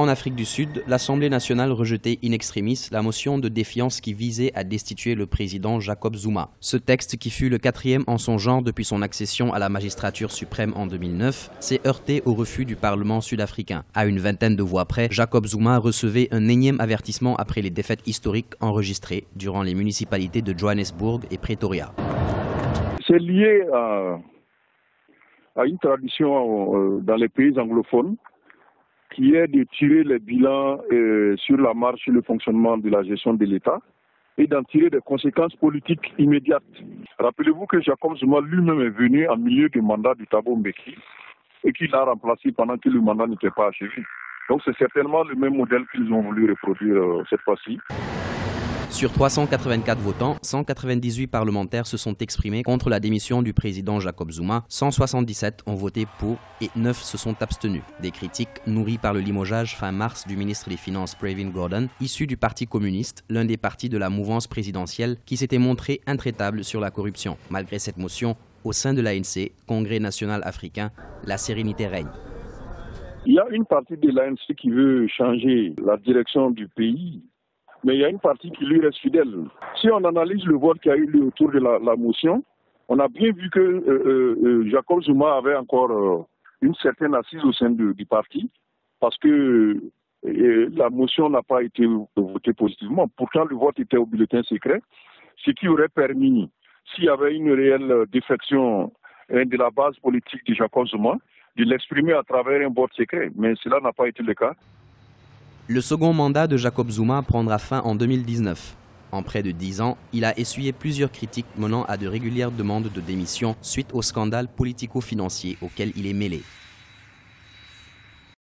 En Afrique du Sud, l'Assemblée nationale rejetait in extremis la motion de défiance qui visait à destituer le président Jacob Zuma. Ce texte, qui fut le 4e en son genre depuis son accession à la magistrature suprême en 2009, s'est heurté au refus du Parlement sud-africain. À une vingtaine de voix près, Jacob Zuma recevait un énième avertissement après les défaites historiques enregistrées durant les municipalités de Johannesburg et Pretoria. C'est lié à une tradition dans les pays anglophones qui est de tirer les bilans sur la marche et le fonctionnement de la gestion de l'État et d'en tirer des conséquences politiques immédiates. Rappelez-vous que Jacob Zuma lui-même est venu en milieu du mandat du Thabo Mbeki et qu'il l'a remplacé pendant que le mandat n'était pas achevé. Donc c'est certainement le même modèle qu'ils ont voulu reproduire cette fois-ci. Sur 384 votants, 198 parlementaires se sont exprimés contre la démission du président Jacob Zuma, 177 ont voté pour et 9 se sont abstenus. Des critiques nourries par le limogeage fin mars du ministre des Finances Pravin Gordhan, issu du Parti communiste, l'un des partis de la mouvance présidentielle qui s'était montré intraitable sur la corruption. Malgré cette motion, au sein de l'ANC, Congrès national africain, la sérénité règne. Il y a une partie de l'ANC qui veut changer la direction du pays. Mais il y a une partie qui lui reste fidèle. Si on analyse le vote qui a eu lieu autour de la motion, on a bien vu que Jacob Zuma avait encore une certaine assise au sein du parti, parce que la motion n'a pas été votée positivement. Pourtant, le vote était au bulletin secret, ce qui aurait permis, s'il y avait une réelle défection de la base politique de Jacob Zuma, de l'exprimer à travers un vote secret. Mais cela n'a pas été le cas. Le second mandat de Jacob Zuma prendra fin en 2019. En près de 10 ans, il a essuyé plusieurs critiques menant à de régulières demandes de démission suite au scandale politico-financier auquel il est mêlé.